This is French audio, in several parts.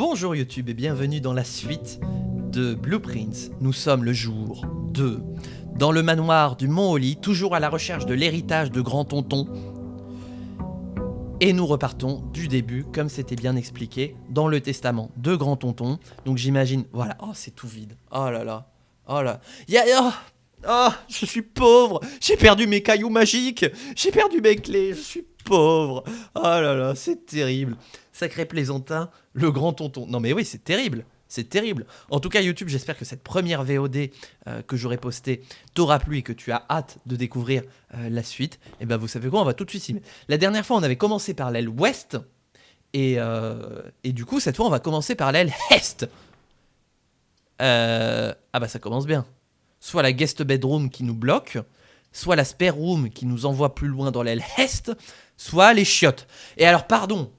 Bonjour YouTube et bienvenue dans la suite de Blueprints. Nous sommes le jour 2, dans le manoir du Mont Holly, toujours à la recherche de l'héritage de Grand Tonton. Et nous repartons du début, comme c'était bien expliqué, dans le testament de Grand Tonton. Donc j'imagine, voilà, oh c'est tout vide, oh là là, oh là, je suis pauvre, j'ai perdu mes cailloux magiques, j'ai perdu mes clés, je suis pauvre, oh là là, c'est terrible. Sacré plaisantin, le Grand Tonton. Non mais oui, c'est terrible. C'est terrible. En tout cas, YouTube, j'espère que cette première VOD que j'aurai postée t'aura plu et que tu as hâte de découvrir la suite. Et ben, vous savez quoi, on va tout de suite s'y mettre. La dernière fois, on avait commencé par l'aile ouest. Et du coup, cette fois, on va commencer par l'aile est. Ah bah, ça commence bien. Soit la guest bedroom qui nous bloque, soit la spare room qui nous envoie plus loin dans l'aile est, soit les chiottes. Et alors, pardon,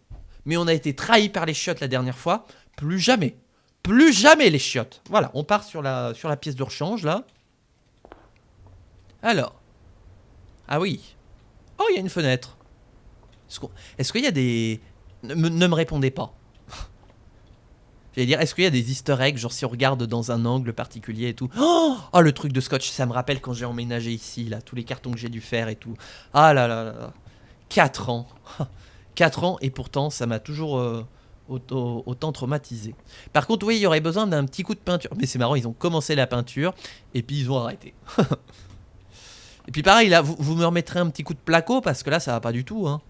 mais on a été trahi par les chiottes la dernière fois. Plus jamais. Plus jamais les chiottes. Voilà, on part sur la pièce de rechange, là. Alors. Ah oui. Oh, il y a une fenêtre. Est-ce qu'il y a des... Ne me répondez pas. J'allais dire, est-ce qu'il y a des easter eggs, genre si on regarde dans un angle particulier et tout. Oh, le truc de scotch, ça me rappelle quand j'ai emménagé ici, là. Tous les cartons que j'ai dû faire et tout. Ah là là là là. 4 ans. 4 ans et pourtant, ça m'a toujours... autant traumatisé. Par contre, oui, il y aurait besoin d'un petit coup de peinture. Mais c'est marrant, ils ont commencé la peinture et puis ils ont arrêté. Et puis pareil, là, vous me remettrez un petit coup de placo parce que là, ça va pas du tout. Hein.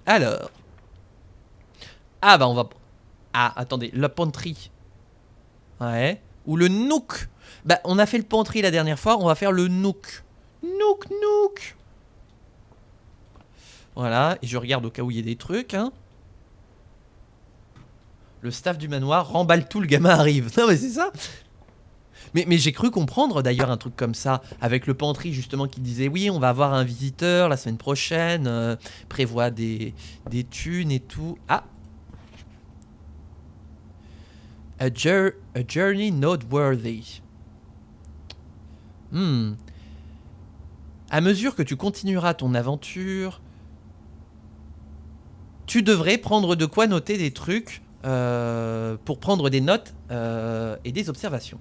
Alors. Ah bah on va... Ah, attendez, le pantry. Ouais. Ou le nook. Bah, on a fait le pantry la dernière fois, on va faire le nook. Nook. Voilà, et je regarde au cas où il y a des trucs, hein. Le staff du manoir remballe tout, le gamin arrive. Non mais c'est ça. Mais j'ai cru comprendre d'ailleurs un truc comme ça, avec le pantry justement qui disait oui on va avoir un visiteur la semaine prochaine, prévoit des thunes et tout. Ah, a journey noteworthy. À mesure que tu continueras ton aventure, tu devrais prendre de quoi noter des trucs pour prendre des notes et des observations.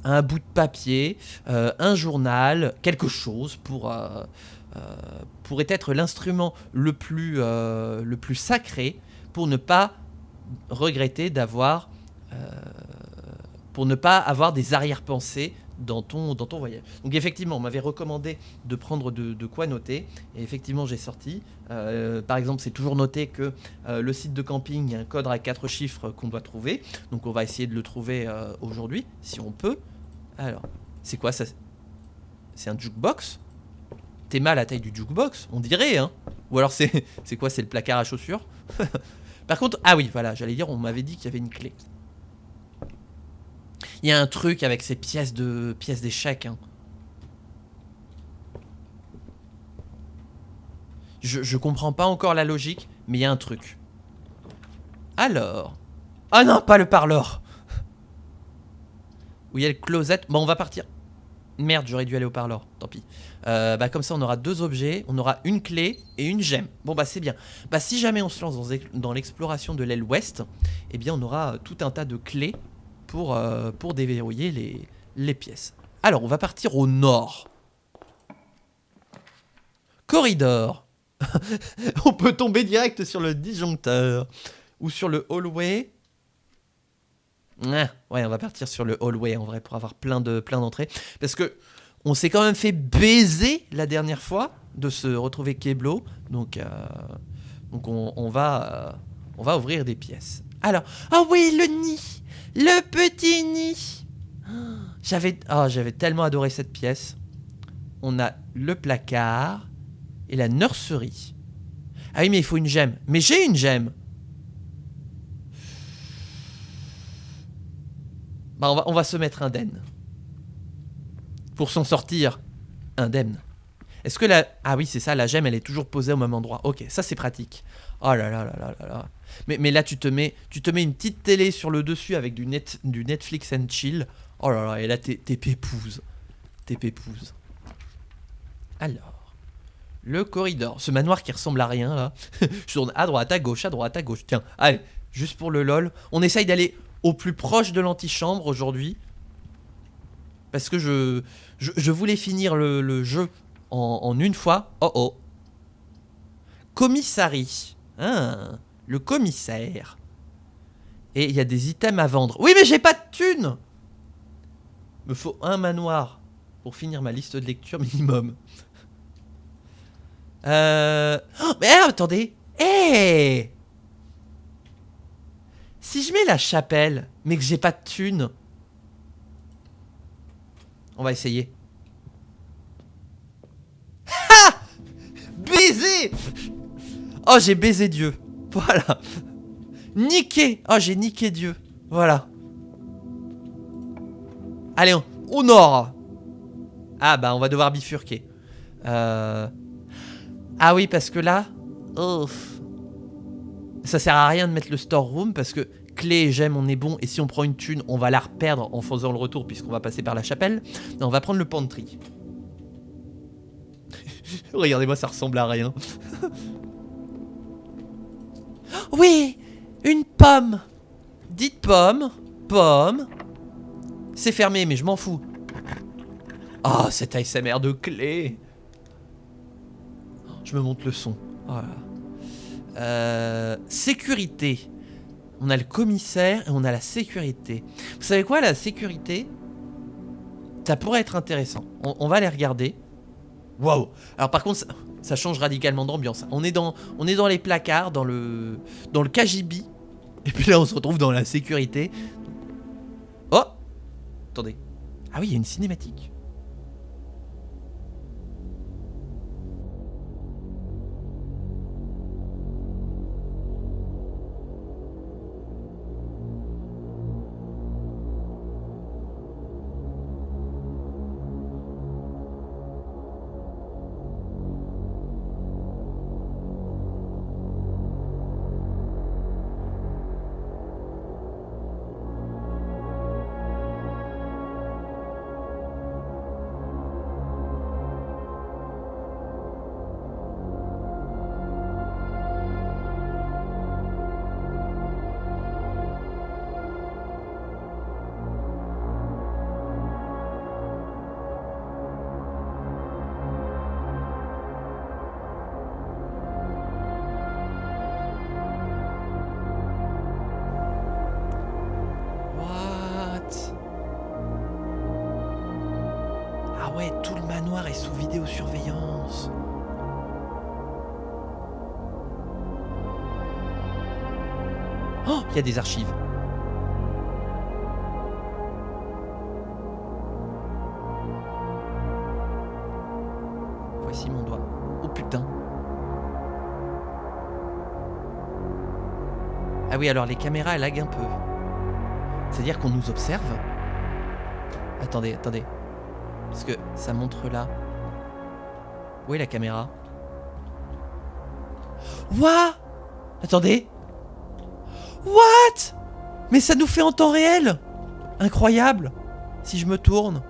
Un bout de papier, un journal, quelque chose pourrait être l'instrument le plus sacré pour ne pas regretter d'avoir, pour ne pas avoir des arrière-pensées dans ton voyage. Donc effectivement, on m'avait recommandé de prendre de quoi noter, et effectivement j'ai sorti. Par exemple, c'est toujours noté que le site de camping, il y a un code à 4 chiffres qu'on doit trouver, donc on va essayer de le trouver aujourd'hui, si on peut. Alors, c'est quoi ça? C'est un jukebox? T'es mal à la taille du jukebox, on dirait, hein? Ou alors c'est quoi? C'est le placard à chaussures? Par contre, ah oui, voilà, j'allais dire, on m'avait dit qu'il y avait une clé. Il y a un truc avec ces pièces d'échecs, hein. Je comprends pas encore la logique, mais il y a un truc. Alors... Ah non, pas le parleur. Où il y a le closet. Bon, on va partir. Merde, j'aurais dû aller au parleur. Tant pis. Bah, comme ça, on aura 2 objets. On aura une clé et une gemme. Bon, bah, c'est bien. Bah, si jamais on se lance dans l'exploration de l'aile ouest, eh bien, on aura tout un tas de clés pour déverrouiller les pièces. Alors, on va partir au nord. Corridor. On peut tomber direct sur le disjoncteur. Ou sur le hallway. Ouais, on va partir sur le hallway en vrai pour avoir plein d'entrées. Parce que on s'est quand même fait baiser la dernière fois de se retrouver Keblo. Donc on va ouvrir des pièces. Alors, oh oui, le nid. Le petit nid. J'avais tellement adoré cette pièce. On a le placard et la nurserie. Ah oui, mais il faut une gemme. Mais j'ai une gemme. Bah on va se mettre indemne. Pour s'en sortir indemne. Est-ce que la... Ah oui, c'est ça, la gemme, elle est toujours posée au même endroit. Ok, ça c'est pratique. Oh là là là là là là. Mais là, tu te mets une petite télé sur le dessus avec du Netflix and chill. Oh là là, et là, t'es pépouze. Alors, Le corridor. Ce manoir qui ressemble à rien, là. Je tourne à droite, à gauche, à droite, à gauche. Tiens, allez, juste pour le lol. On essaye d'aller au plus proche de l'antichambre aujourd'hui. Parce que je voulais finir le jeu en une fois. Oh oh. Commissariat. Ah, le commissaire. Et il y a des items à vendre. Oui, mais j'ai pas de thunes. Me faut un manoir pour finir ma liste de lecture minimum. Oh, mais attendez. Hey, si je mets la chapelle, mais que j'ai pas de thunes. On va essayer. Ha! Baiser! Oh, j'ai baisé Dieu. Voilà. Niqué. Oh, j'ai niqué Dieu. Voilà. Allez, au nord. Ah, bah, on va devoir bifurquer. Ah oui, parce que là... Oh. Ça sert à rien de mettre le storeroom parce que clé et gemme, on est bon. Et si on prend une thune, on va la reperdre en faisant le retour puisqu'on va passer par la chapelle. Non, on va prendre le pantry. Regardez-moi, ça ressemble à rien. Oui, une pomme. Dites pomme. Pomme. C'est fermé, mais je m'en fous. Oh, cet ASMR de clé. Je me monte le son. Voilà. Sécurité. On a le commissaire et on a la sécurité. Vous savez quoi, la sécurité? Ça pourrait être intéressant. On va les regarder. Waouh. Alors par contre, ça change radicalement d'ambiance. On est dans les placards, dans le KGB. Et puis là, on se retrouve dans la sécurité. Oh! Attendez. Ah oui, il y a une cinématique. Ouais, tout le manoir est sous vidéosurveillance. Oh, il y a des archives. Voici mon doigt. Oh putain. Ah oui, alors les caméras, elles laguent un peu. C'est-à-dire qu'on nous observe. Attendez, attendez. Parce que ça montre là. Où est la caméra? What? Attendez. What? Mais ça nous fait en temps réel. Incroyable. Si je me tourne.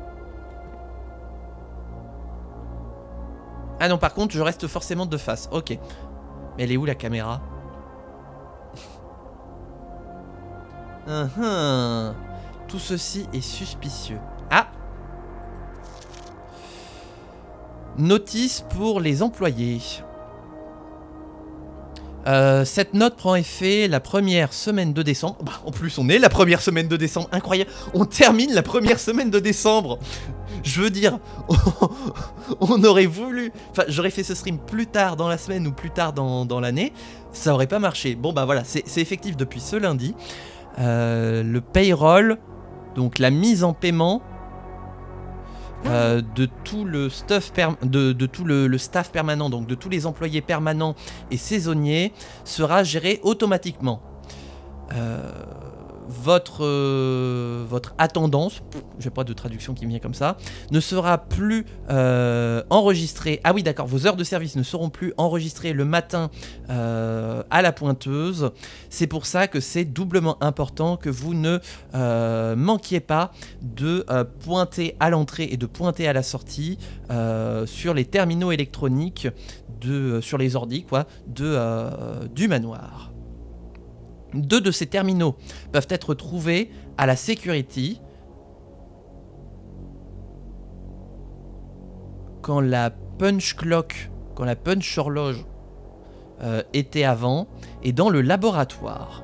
Ah non, par contre, je reste forcément de face. Ok. Mais elle est où la caméra? Tout ceci est suspicieux. Ah! Notice pour les employés. Cette note prend effet la première semaine de décembre. Bah, en plus, on est la première semaine de décembre. Incroyable. On termine la première semaine de décembre. Je veux dire, on aurait voulu... Enfin, j'aurais fait ce stream plus tard dans la semaine ou plus tard dans l'année. Ça aurait pas marché. Bon, bah voilà, c'est effectif depuis ce lundi. Le payroll, donc la mise en paiement... de tout le stuff de tout le staff permanent, donc de tous les employés permanents et saisonniers, sera géré automatiquement. Votre attendance, j'ai pas de traduction qui me vient comme ça, ne sera plus enregistrée. Ah oui, d'accord, vos heures de service ne seront plus enregistrées le matin à la pointeuse. C'est pour ça que c'est doublement important que vous ne manquiez pas de pointer à l'entrée et de pointer à la sortie sur les terminaux électroniques sur les ordi, quoi, du manoir. 2 de ces terminaux peuvent être trouvés à la security quand la punch clock, quand la punch horloge était avant, et dans le laboratoire.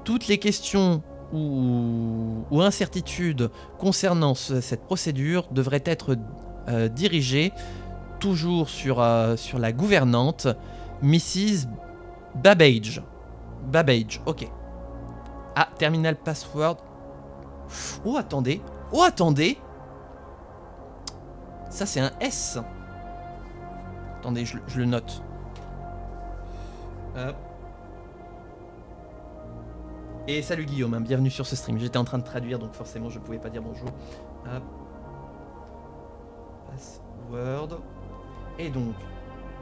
Toutes les questions ou incertitudes concernant cette procédure devraient être dirigées toujours sur la gouvernante, Mrs. Babbage. Babbage, ok. Ah, terminal password. Oh, attendez. Oh, attendez. Ça, c'est un S. Attendez, je le note. Hop. Et salut Guillaume, hein, bienvenue sur ce stream. J'étais en train de traduire, donc forcément, je pouvais pas dire bonjour. Hop. Password. Et donc,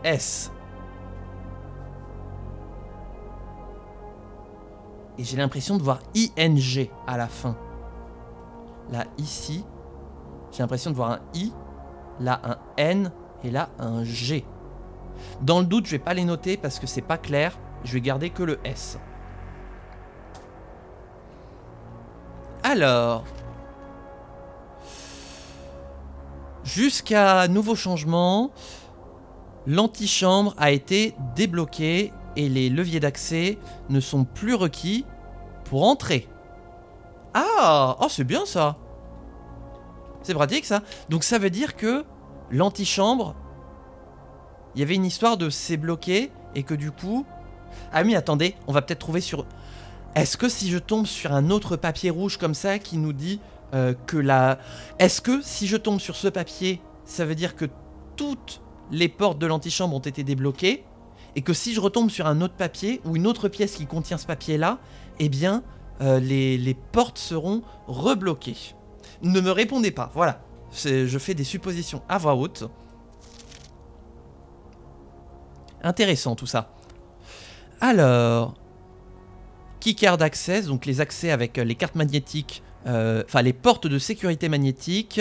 S. Et j'ai l'impression de voir ING à la fin. Là, ici, j'ai l'impression de voir un I, là un N, et là un G. Dans le doute, je vais pas les noter parce que c'est pas clair. Je vais garder que le S. Alors, jusqu'à nouveau changement, l'antichambre a été débloquée et les leviers d'accès ne sont plus requis pour entrer. Ah, oh, c'est bien ça. C'est pratique ça. Donc ça veut dire que l'antichambre, il y avait une histoire de c'est bloqué et que du coup... Ah oui, attendez, on va peut-être trouver sur... Est-ce que si je tombe sur un autre papier rouge comme ça qui nous dit que la... Est-ce que si je tombe sur ce papier, ça veut dire que toutes les portes de l'antichambre ont été débloquées et que si je retombe sur un autre papier ou une autre pièce qui contient ce papier-là, eh bien, les portes seront rebloquées. Ne me répondez pas, voilà. Je fais des suppositions à voix haute. Intéressant tout ça. Alors... Keycard access, donc les accès avec les cartes magnétiques, enfin les portes de sécurité magnétique,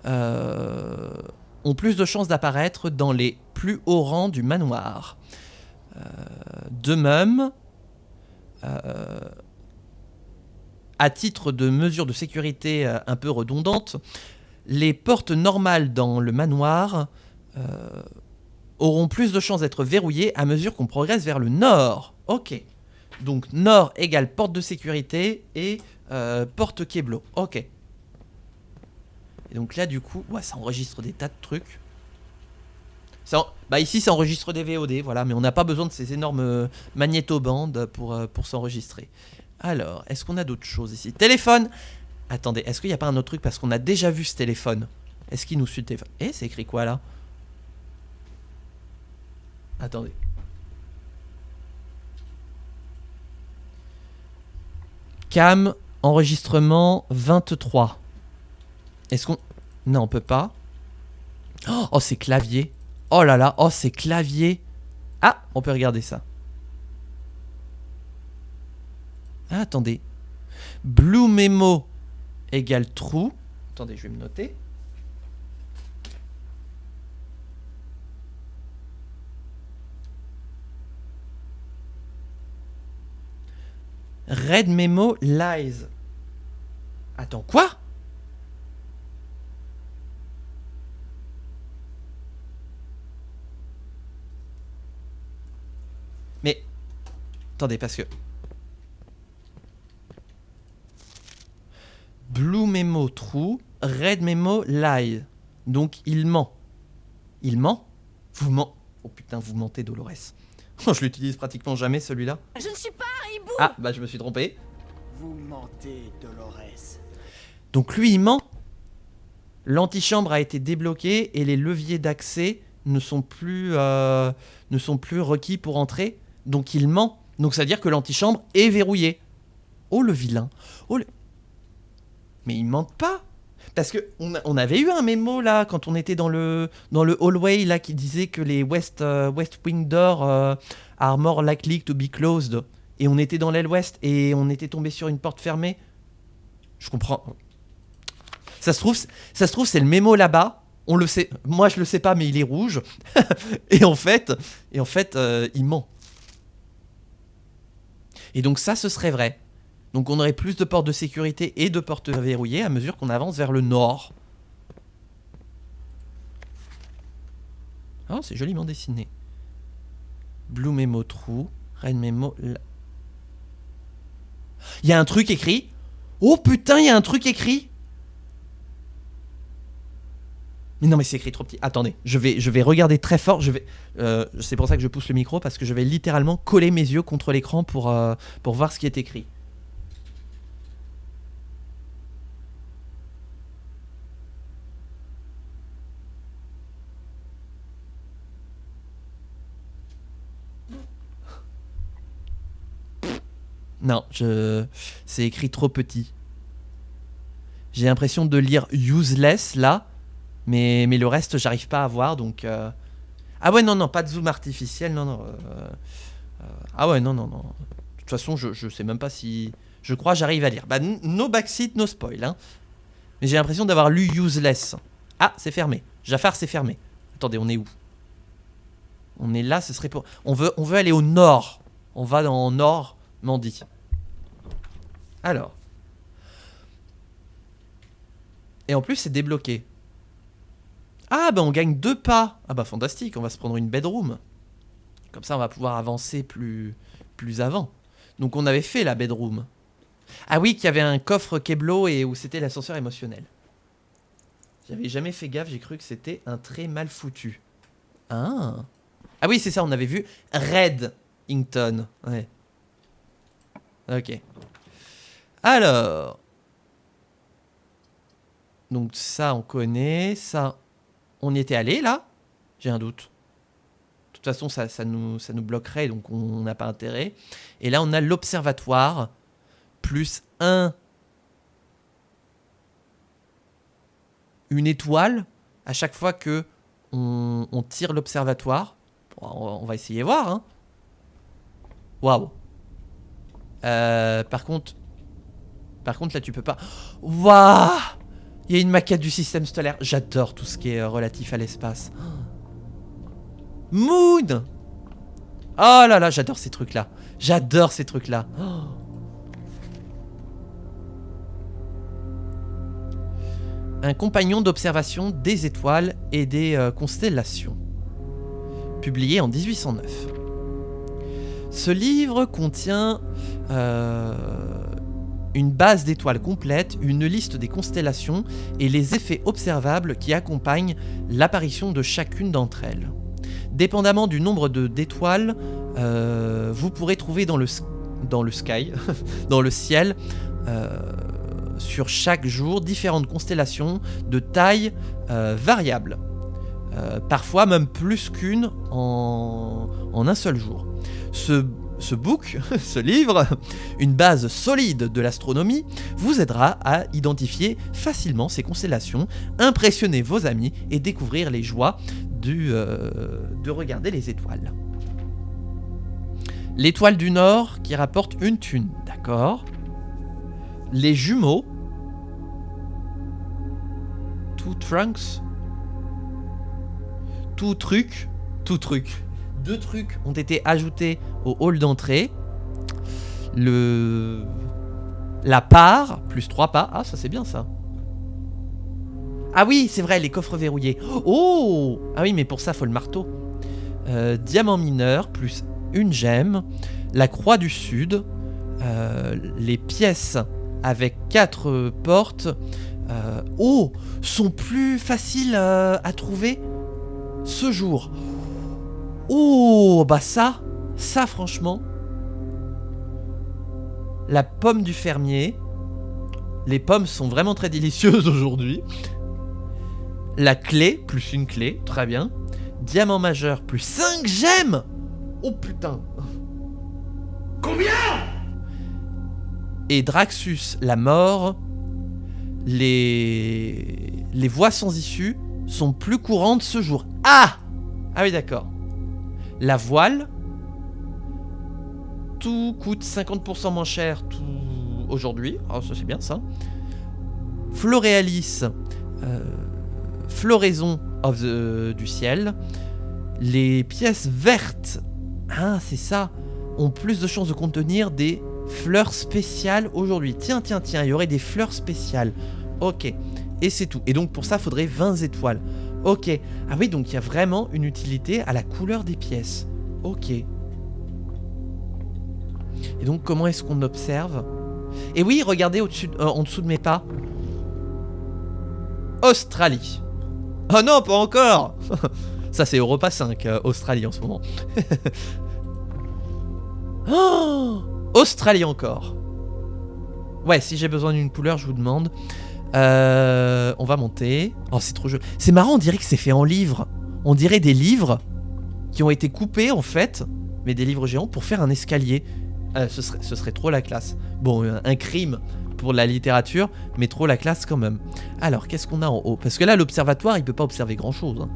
ont plus de chances d'apparaître dans les plus hauts rangs du manoir. De même, à titre de mesure de sécurité un peu redondante, les portes normales dans le manoir auront plus de chances d'être verrouillées à mesure qu'on progresse vers le nord. Ok. Donc nord égale porte de sécurité et porte Keblo. Ok. Et donc là du coup, ouais, ça enregistre des tas de trucs. Bah ici ça enregistre des VOD, voilà, mais on n'a pas besoin de ces énormes magnétobandes pour s'enregistrer. Alors, est-ce qu'on a d'autres choses ici? Téléphone. Attendez, est-ce qu'il n'y a pas un autre truc parce qu'on a déjà vu ce téléphone? Est-ce qu'il nous suit le téléphone? Eh, c'est écrit quoi là? Attendez. Cam, enregistrement 23. Est-ce qu'on... Non, on peut pas. Oh, c'est clavier. Oh là là, oh, c'est clavier. Ah, on peut regarder ça. Ah, attendez. Blue Memo égale true. Attendez, je vais me noter. Red Memo lies. Attends, quoi? Mais... Attendez, parce que... Blue Memo true, Red Memo lie. Donc il ment. Il ment? Vous ment... Oh putain, vous mentez, Dolores. Je l'utilise pratiquement jamais, celui-là. Je ne suis pas un hibou. Ah, bah je me suis trompé. Vous mentez, Dolores. Donc lui, il ment. L'antichambre a été débloquée et les leviers d'accès ne sont plus requis pour entrer. Donc il ment. Donc ça veut dire que l'antichambre est verrouillée. Oh le vilain. Oh le... Mais ils mentent pas. Parce que on avait eu un mémo là quand on était dans le hallway là qui disait que les West Wing Doors are more likely to be closed. Et on était dans l'aile ouest et on était tombé sur une porte fermée. Je comprends. Ça se trouve c'est le mémo là-bas On le sait. Moi, je le sais pas, mais il est rouge. et en fait, il ment. Et donc ça, ce serait vrai. Donc on aurait plus de portes de sécurité et de portes verrouillées à mesure qu'on avance vers le nord. Oh, c'est joliment dessiné. Blue Memo True, Red Memo... Il y a un truc écrit. Oh putain, il y a un truc écrit. Mais non, mais c'est écrit trop petit. Attendez, je vais regarder très fort. C'est pour ça que je pousse le micro, parce que je vais littéralement coller mes yeux contre l'écran pour voir ce qui est écrit. Non, c'est écrit trop petit. J'ai l'impression de lire useless là, mais le reste j'arrive pas à voir, donc... Ah ouais, non, pas de zoom artificiel, non. Ah ouais, non. De toute façon, je sais même pas si... Je crois j'arrive à lire. Bah, no backseat, no spoil, hein. Mais j'ai l'impression d'avoir lu useless. Ah, c'est fermé. Jafar, c'est fermé. Attendez, on est où? On est là, ce serait pour... On veut aller au nord. On va dans le nord, Mandy. Alors. Et en plus, c'est débloqué. Ah, bah on gagne 2 pas. Ah bah fantastique, on va se prendre une bedroom. Comme ça, on va pouvoir avancer plus avant. Donc on avait fait la bedroom. Ah oui, qu'il y avait un coffre Keblo et où c'était l'ascenseur émotionnel. J'avais jamais fait gaffe, j'ai cru que c'était un très mal foutu. Ah oui, c'est ça, on avait vu Redington. Ouais. Ok. Alors. Donc ça, on connaît. Ça, on y était allé, là? J'ai un doute. De toute façon, ça nous bloquerait, donc on n'a pas intérêt. Et là, on a l'observatoire. Plus une étoile à chaque fois que on tire l'observatoire. On va essayer voir, hein. Waouh. Par contre, là, tu peux pas... Waouh. Il y a une maquette du système stellaire. J'adore tout ce qui est relatif à l'espace. Moon. Oh là là, j'adore ces trucs-là. Un compagnon d'observation des étoiles et des constellations. Publié en 1809. Ce livre contient une base d'étoiles complète, une liste des constellations et les effets observables qui accompagnent l'apparition de chacune d'entre elles. Dépendamment du nombre d'étoiles, vous pourrez trouver dans le sky, dans le ciel, sur chaque jour, différentes constellations de taille variable. Parfois même plus qu'une en un seul jour. Ce book, ce livre, une base solide de l'astronomie, vous aidera à identifier facilement ces constellations, impressionner vos amis et découvrir les joies de regarder les étoiles. L'étoile du Nord qui rapporte une thune, d'accord. Les jumeaux, two trunks, tout truc. 2 trucs ont été ajoutés au hall d'entrée. La part, plus 3 pas. Ah, ça c'est bien ça. Ah oui, c'est vrai, les coffres verrouillés. Oh. Ah oui, mais pour ça, faut le marteau. Diamant mineur, plus une gemme. La croix du sud. Les pièces avec 4 portes. Sont plus faciles à trouver ce jour. Oh, bah ça franchement. La pomme du fermier. Les pommes sont vraiment très délicieuses aujourd'hui. La clé, plus une clé, très bien. Diamant majeur, plus 5 gemmes. Oh putain. Combien? Et Draxus, la mort. Les voies sans issue sont plus courantes ce jour. Ah oui, d'accord. La voile, tout coûte 50% moins cher aujourd'hui. Ah, ça c'est bien ça. Floréalis, floraison du ciel. Les pièces vertes, ah c'est ça, ont plus de chances de contenir des fleurs spéciales aujourd'hui. Tiens, il y aurait des fleurs spéciales. Ok, et c'est tout. Et donc pour ça, il faudrait 20 étoiles. Ok, ah oui, donc il y a vraiment une utilité à la couleur des pièces. Ok. Et donc comment est-ce qu'on observe? Et oui, regardez au-dessus, en dessous de mes pas. Australie. Oh non, pas encore. Ça c'est Europa 5, Australie en ce moment. Oh, Australie encore. Ouais, si j'ai besoin d'une couleur, je vous demande. On va monter. Oh, c'est trop joli. C'est marrant, on dirait que c'est fait en livre. On dirait des livres qui ont été coupés en fait, mais des livres géants pour faire un escalier. Ce serait trop la classe. Bon, un crime pour la littérature, mais trop la classe quand même. Alors, qu'est-ce qu'on a en haut? Parce que là, l'observatoire, il peut pas observer grand-chose. Hein.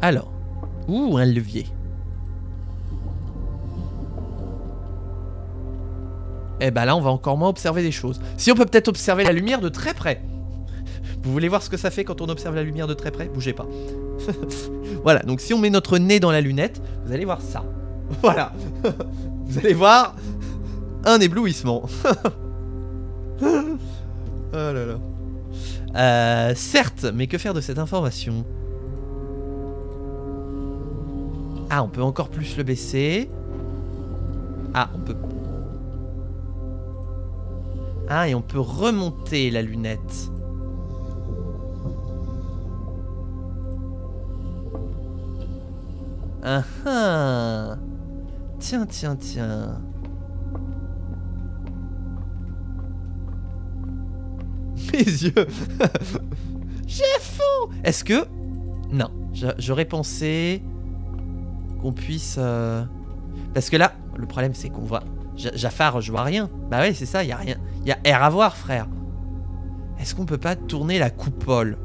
Alors, ouh, un levier. Eh ben là, on va encore moins observer des choses. Si on peut peut-être observer la lumière de très près. Vous voulez voir ce que ça fait quand on observe la lumière de très près? Bougez pas. Voilà, donc si on met notre nez dans la lunette, vous allez voir ça. Voilà. Vous allez voir un éblouissement. Oh là là. Certes, mais que faire de cette information? Ah, on peut encore plus le baisser. Ah, on peut... Ah, et on peut remonter la lunette. Ah ah. Tiens. Mes yeux. J'ai fond. Est-ce que... Non, j'aurais pensé qu'on puisse... Parce que là, le problème c'est qu'on voit... Jafar, je vois rien. Bah ouais, c'est ça, il y a rien. Il y a R à voir, frère. Est-ce qu'on peut pas tourner la coupole?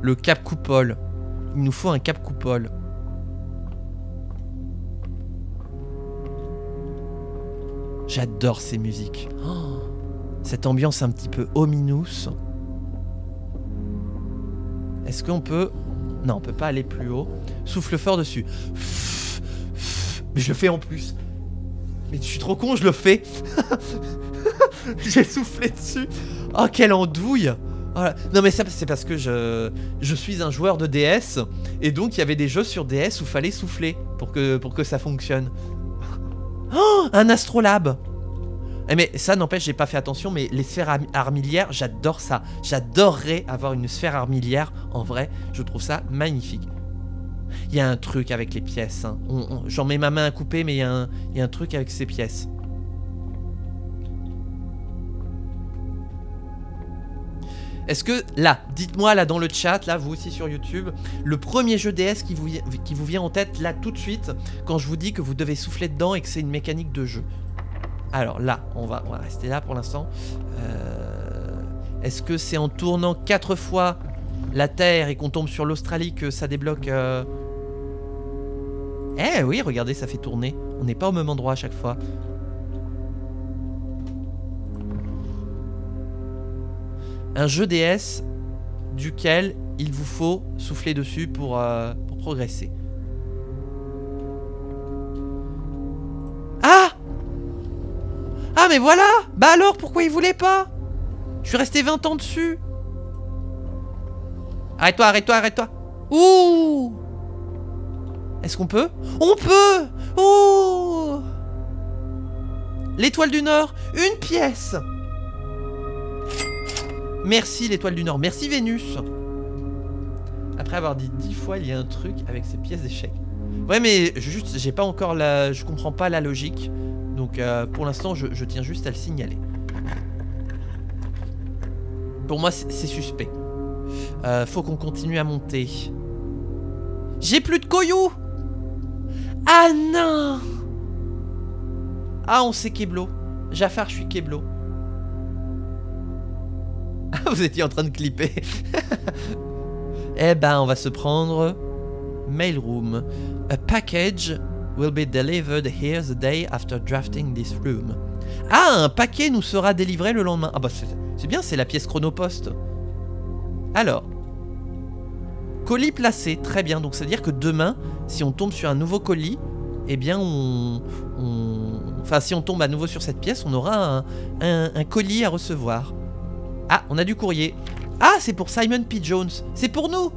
Le cap coupole. Il nous faut un cap coupole. J'adore ces musiques. Oh, cette ambiance un petit peu ominous. Est-ce qu'on peut... Non, on peut pas aller plus haut. Souffle fort dessus. Mais je le fais en plus. Mais je suis trop con, je le fais. J'ai soufflé dessus. Oh, quelle andouille. Voilà. Non mais ça c'est parce que je suis un joueur de DS. Et donc il y avait des jeux sur DS où fallait souffler pour que ça fonctionne. Oh, un astrolabe. Mais ça n'empêche, j'ai pas fait attention, mais les sphères armilières, j'adore ça. J'adorerais avoir une sphère armilière. En vrai, je trouve ça magnifique. Il y a un truc avec les pièces. Hein. J'en mets ma main à couper, mais il y a un truc avec ces pièces. Est-ce que, là, dites-moi là dans le chat, là, vous aussi sur YouTube, le premier jeu DS qui vous vient en tête, là, tout de suite, quand je vous dis que vous devez souffler dedans et que c'est une mécanique de jeu. Alors là, on va rester là pour l'instant. Est-ce que c'est en tournant 4 fois la Terre et qu'on tombe sur l'Australie que ça débloque Eh oui, regardez, ça fait tourner. On n'est pas au même endroit à chaque fois. Un jeu DS duquel il vous faut souffler dessus pour progresser. Ah! Ah mais voilà! Bah alors, pourquoi il voulait pas? Je suis resté 20 ans dessus. Arrête-toi. Ouh! Est-ce qu'on peut? On peut! Oh! L'étoile du Nord, une pièce! Merci l'étoile du Nord, merci Vénus. Après avoir dit 10 fois, il y a un truc avec ces pièces d'échecs. Ouais mais juste, j'ai pas encore la... Je comprends pas la logique. Donc pour l'instant, je tiens juste à le signaler. Pour moi, c'est suspect. Faut qu'on continue à monter. J'ai plus de Koyou. Ah non. Ah, on sait Keblo. Jafar, je suis Keblo. Ah, vous étiez en train de clipper. Eh ben, on va se prendre Mailroom. A package will be delivered here the day after drafting this room. Ah, un paquet nous sera délivré le lendemain. Ah bah C'est bien, c'est la pièce chronopost. Alors. Colis placé, très bien. Donc ça veut dire que demain, si on tombe sur un nouveau colis, eh bien enfin, si on tombe à nouveau sur cette pièce, on aura un colis à recevoir. Ah, on a du courrier. Ah, c'est pour Simon P. Jones. C'est pour nous.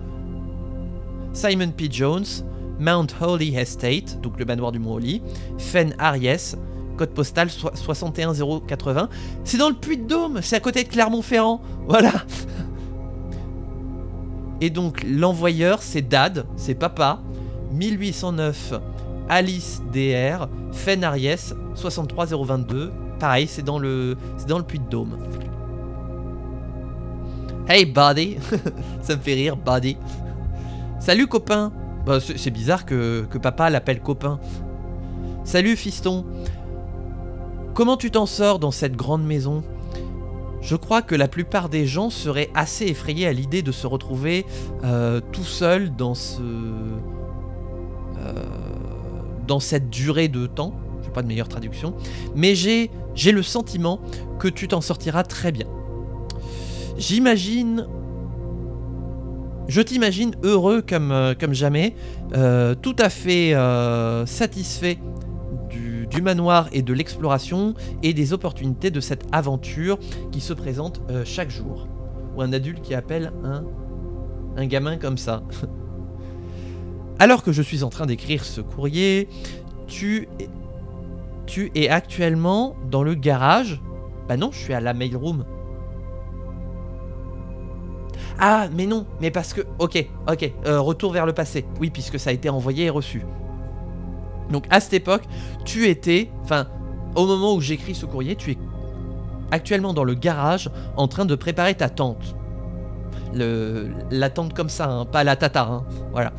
Simon P. Jones, Mount Holly Estate, donc le manoir du Mont Holly, Fen Ariès, code postal 61080. C'est dans le Puy-de-Dôme, c'est à côté de Clermont-Ferrand. Voilà. Et donc l'envoyeur, c'est Dad, c'est papa, 1809 Alice DR, Fen Ariès, 63022. Pareil, c'est dans le Puy-de-Dôme. Hey buddy. Ça me fait rire, buddy. Salut copain. Bah, c'est bizarre que papa l'appelle copain. Salut fiston. Comment tu t'en sors dans cette grande maison ? Je crois que la plupart des gens seraient assez effrayés à l'idée de se retrouver tout seul dans cette durée de temps. Je n'ai pas de meilleure traduction. Mais j'ai le sentiment que tu t'en sortiras très bien. Je t'imagine heureux comme jamais, tout à fait satisfait du manoir et de l'exploration et des opportunités de cette aventure qui se présente chaque jour. Ou un adulte qui appelle un gamin comme ça. Alors que je suis en train d'écrire ce courrier, tu es actuellement dans le garage. Bah non, je suis à la mailroom. Ah, mais non, mais parce que... Ok, retour vers le passé. Oui, puisque ça a été envoyé et reçu. Donc, à cette époque, tu étais... Enfin, au moment où j'écris ce courrier, tu es actuellement dans le garage en train de préparer ta tente. La tente comme ça, hein, pas la tata, hein, voilà.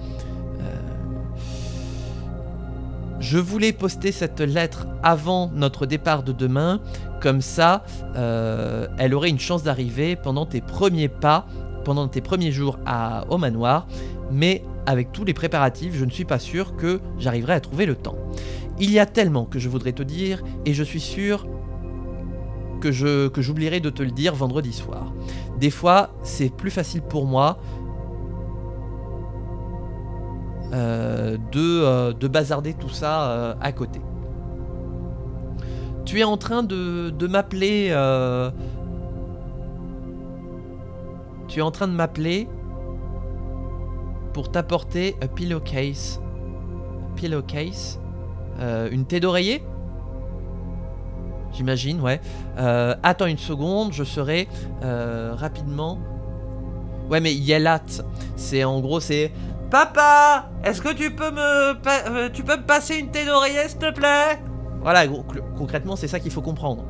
Je voulais poster cette lettre avant notre départ de demain. Comme ça, elle aurait une chance d'arriver pendant tes premiers jours au manoir, mais avec tous les préparatifs, je ne suis pas sûr que j'arriverai à trouver le temps. Il y a tellement que je voudrais te dire, et je suis sûr que j'oublierai de te le dire vendredi soir. Des fois, c'est plus facile pour moi de bazarder tout ça à côté. Tu es en train de m'appeler... Tu es en train de m'appeler pour t'apporter un pillowcase. Pillowcase. Une tête d'oreiller ? J'imagine, ouais. Attends une seconde, je serai rapidement... Ouais, mais Yelat, c'est en gros, c'est... Papa, est-ce que tu peux me passer une tête d'oreiller, s'il te plaît ? Voilà, concrètement, c'est ça qu'il faut comprendre.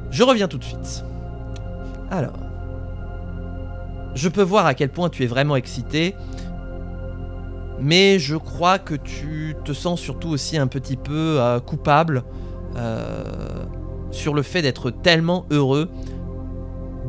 Je reviens tout de suite. Alors, je peux voir à quel point tu es vraiment excité, mais je crois que tu te sens surtout aussi un petit peu coupable sur le fait d'être tellement heureux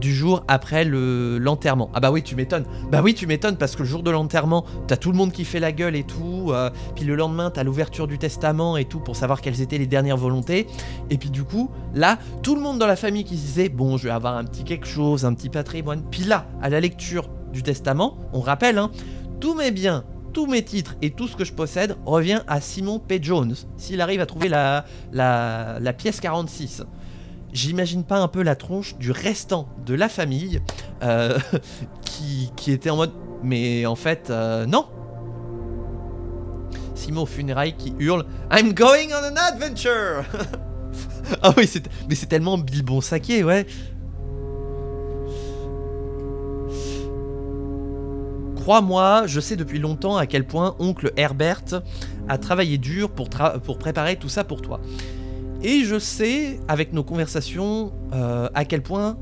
du jour après l'enterrement. Ah bah oui, tu m'étonnes. Bah oui, tu m'étonnes parce que le jour de l'enterrement, t'as tout le monde qui fait la gueule et tout. Puis le lendemain, t'as l'ouverture du testament et tout pour savoir quelles étaient les dernières volontés. Et puis du coup, là, tout le monde dans la famille qui se disait bon, je vais avoir un petit quelque chose, un petit patrimoine. Puis là, à la lecture du testament, on rappelle, hein, tous mes biens, tous mes titres et tout ce que je possède revient à Simon P. Jones. S'il arrive à trouver la pièce 46. J'imagine pas un peu la tronche du restant de la famille qui était en mode mais en fait non. Simon aux funérailles qui hurle I'm going on an adventure. Ah oui, mais c'est tellement Bilbon Saquet, ouais. Crois-moi, je sais depuis longtemps à quel point oncle Herbert a travaillé dur pour préparer tout ça pour toi. Et je sais, avec nos conversations, à quel point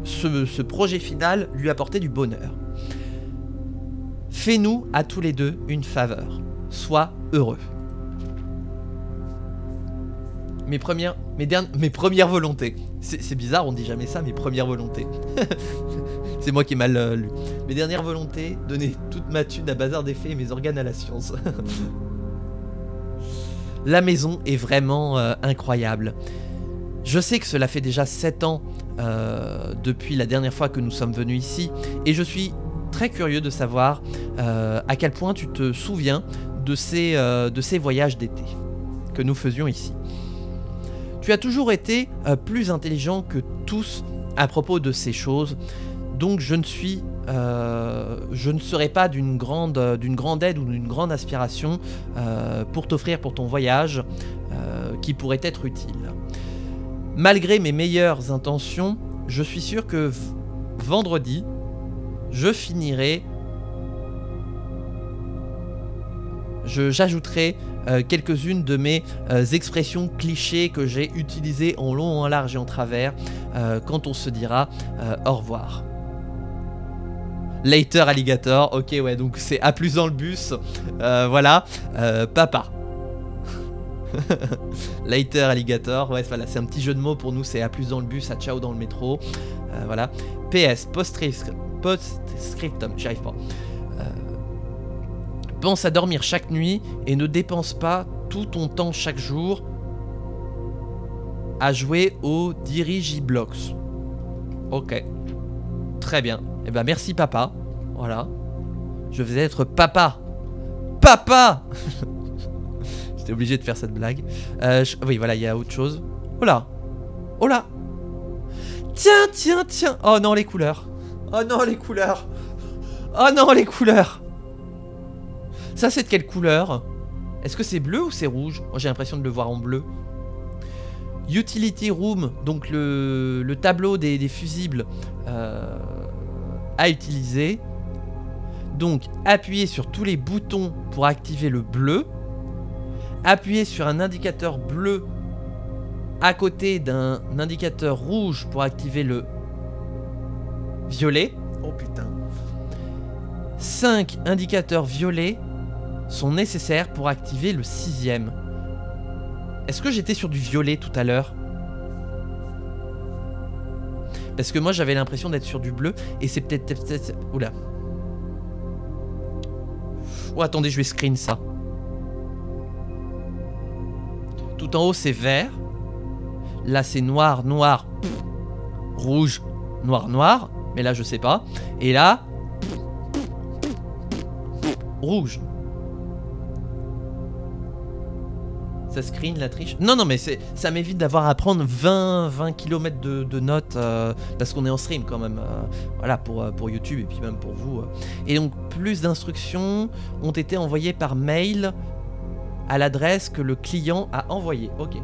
ce projet final lui apportait du bonheur. Fais-nous à tous les deux une faveur. Sois heureux. Mes premières volontés. C'est bizarre, on dit jamais ça, mes premières volontés. C'est moi qui ai mal lu. Mes dernières volontés, donner toute ma thune à Bazar des Fées et mes organes à la science. La maison est vraiment incroyable. Je sais que cela fait déjà 7 ans depuis la dernière fois que nous sommes venus ici, et je suis très curieux de savoir à quel point tu te souviens de ces voyages d'été que nous faisions ici. Tu as toujours été plus intelligent que tous à propos de ces choses, donc je ne serai pas d'une grande aide ou d'une grande inspiration pour t'offrir pour ton voyage qui pourrait être utile. Malgré mes meilleures intentions, je suis sûr que vendredi, j'ajouterai quelques-unes de mes expressions clichés que j'ai utilisées en long, en large et en travers quand on se dira au revoir. Later alligator, ok ouais, donc c'est à plus dans le bus, voilà, papa. Later alligator, ouais voilà, c'est un petit jeu de mots pour nous, c'est à plus dans le bus, à ciao dans le métro, voilà. PS, post-scriptum, j'y arrive pas. Pense à dormir chaque nuit et ne dépense pas tout ton temps chaque jour à jouer au Dirigiblocks. Ok. Très bien. Eh ben merci papa. Voilà. Je vais être papa. Papa. J'étais obligé de faire cette blague. Oui voilà, il y a autre chose. Oh là. Oh là. Tiens. Oh non les couleurs. Oh non les couleurs. Oh non les couleurs. Ça c'est de quelle couleur? Est-ce que c'est bleu ou c'est rouge? Moi j'ai l'impression de le voir en bleu. Utility Room, donc le tableau des fusibles à utiliser. Donc appuyez sur tous les boutons pour activer le bleu. Appuyez sur un indicateur bleu à côté d'un indicateur rouge pour activer le violet. Oh putain. 5 indicateurs violets sont nécessaires pour activer le 6e. Est-ce que j'étais sur du violet tout à l'heure? Parce que moi j'avais l'impression d'être sur du bleu et c'est peut-être... Oula. Oh attendez, je vais screen ça. Tout en haut c'est vert. Là c'est noir, rouge, noir. Mais là je sais pas. Et là... rouge. Ça screen la triche. Non mais ça m'évite d'avoir à prendre 20 km de notes parce qu'on est en stream quand même. Voilà pour YouTube et puis même pour vous. Et donc plus d'instructions ont été envoyées par mail à l'adresse que le client a envoyée. Ok.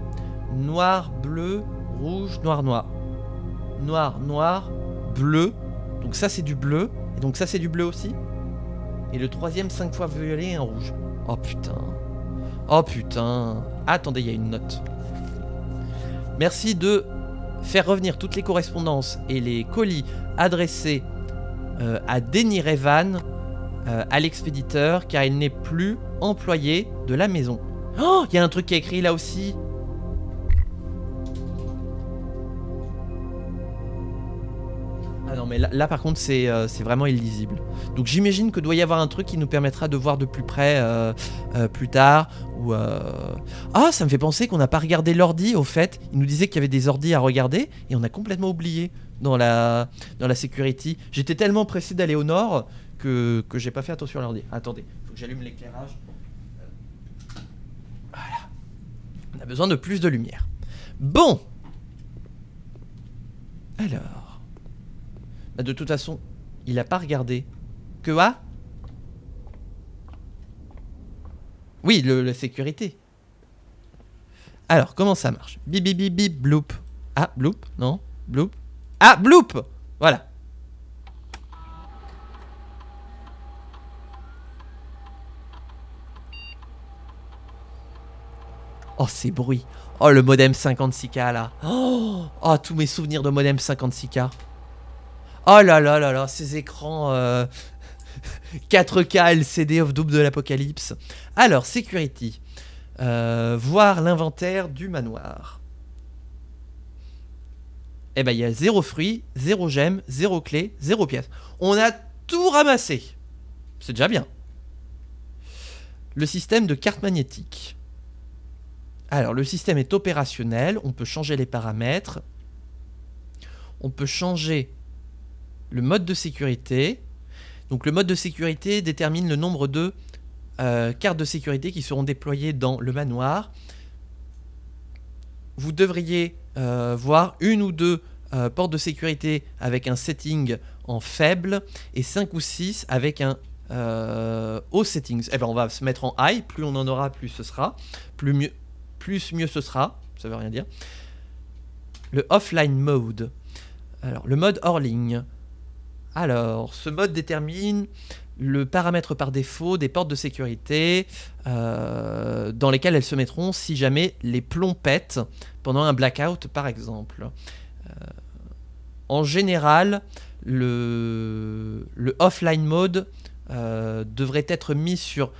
Noir, bleu, rouge, noir. Noir, bleu. Donc ça c'est du bleu. Et donc ça c'est du bleu aussi. Et le troisième 5 fois violet et un rouge. Oh putain. Attendez, il y a une note. Merci de faire revenir toutes les correspondances et les colis adressés à Denny Revan, à l'expéditeur, car il n'est plus employé de la maison. Oh, il y a un truc qui est écrit là aussi. Ah non mais là par contre c'est vraiment illisible. Donc j'imagine que doit y avoir un truc qui nous permettra de voir de plus près plus tard. Ou Ah ça me fait penser qu'on n'a pas regardé l'ordi au fait. Il nous disait qu'il y avait des ordis à regarder et on a complètement oublié dans la security. J'étais tellement pressé d'aller au nord que j'ai pas fait attention à l'ordi. Attendez, faut que j'allume l'éclairage. Voilà. On a besoin de plus de lumière. Bon. Alors. De toute façon, il a pas regardé. Que quoi? Oui, la sécurité. Alors, comment ça marche? Bip bip bip bip bloop. Ah, bloop? Non? Bloop? Ah, bloop! Voilà. Oh, ces bruits. Oh, le modem 56K là. Oh, tous mes souvenirs de modem 56K. Oh là là, ces écrans 4K LCD of Doom de l'Apocalypse. Alors, security. Voir l'inventaire du manoir. Eh ben, il y a 0 fruits, 0 gemmes, 0 clés, 0 pièces. On a tout ramassé. C'est déjà bien. Le système de carte magnétique. Alors, le système est opérationnel. On peut changer les paramètres. On peut changer le mode de sécurité. Donc, le mode de sécurité détermine le nombre de cartes de sécurité qui seront déployées dans le manoir. Vous devriez voir une ou deux portes de sécurité avec un setting en faible et 5 ou 6 avec un haut settings. Eh ben, on va se mettre en high. Plus on en aura, plus ce sera. Plus mieux ce sera. Ça veut rien dire. Le offline mode. Alors, le mode hors ligne. Alors, ce mode détermine le paramètre par défaut des portes de sécurité dans lesquelles elles se mettront si jamais les plombs pètent pendant un blackout, par exemple. En général, le offline mode devrait être mis sur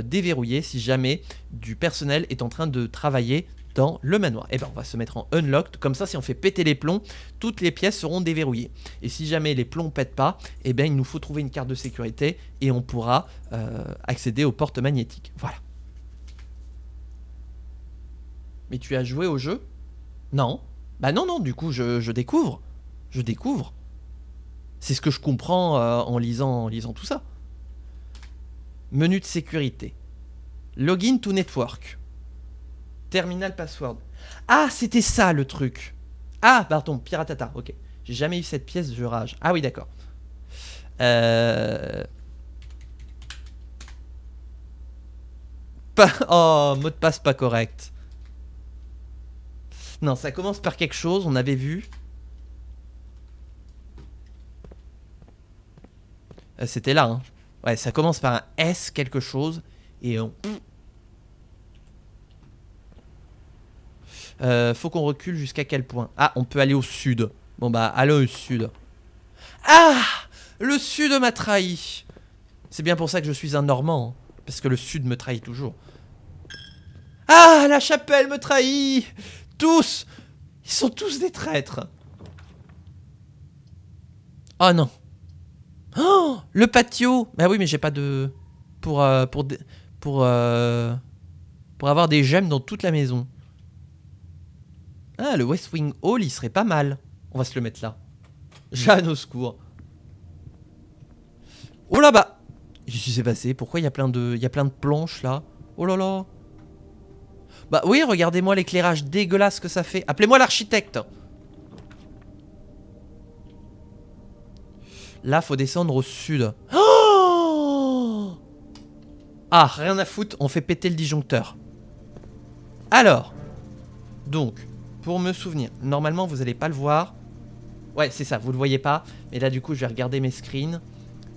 déverrouillé si jamais du personnel est en train de travailler dans le manoir. Et ben on va se mettre en unlocked, comme ça si on fait péter les plombs, toutes les pièces seront déverrouillées. Et si jamais les plombs pètent pas, et ben il nous faut trouver une carte de sécurité et on pourra accéder aux portes magnétiques. Voilà. Mais tu as joué au jeu? Non. Bah non, du coup je découvre. Je découvre. C'est ce que je comprends en lisant tout ça. Menu de sécurité. Login to network. Terminal password. Ah, c'était ça le truc. Ah, pardon, Piratata, ok. J'ai jamais eu cette pièce, je rage. Ah oui, d'accord. Oh, mot de passe pas correct. Non, ça commence par quelque chose, on avait vu. C'était là, hein. Ouais, ça commence par un S quelque chose. Et on... faut qu'on recule jusqu'à quel point? Ah, on peut aller au sud. Bon bah, allons au sud. Ah! Le sud m'a trahi. C'est bien pour ça que je suis un Normand. Hein, parce que le sud me trahit toujours. Ah! La chapelle me trahit! Tous! Ils sont tous des traîtres. Oh non. Oh! Le patio! Bah oui, mais j'ai pas de... Pour avoir des gemmes dans toute la maison. Ah, le West Wing Hall, il serait pas mal. On va se le mettre là. Jeanne au secours. Oh là bas. Qu'est-ce qui s'est passé? Pourquoi il y a plein de planches là? Oh là là. Bah oui, regardez-moi l'éclairage dégueulasse que ça fait. Appelez-moi l'architecte. Là, faut descendre au sud. Oh! Ah, rien à foutre, on fait péter le disjoncteur. Alors, donc, pour me souvenir, normalement vous allez pas le voir. Ouais, c'est ça, vous le voyez pas. Mais là, du coup, je vais regarder mes screens.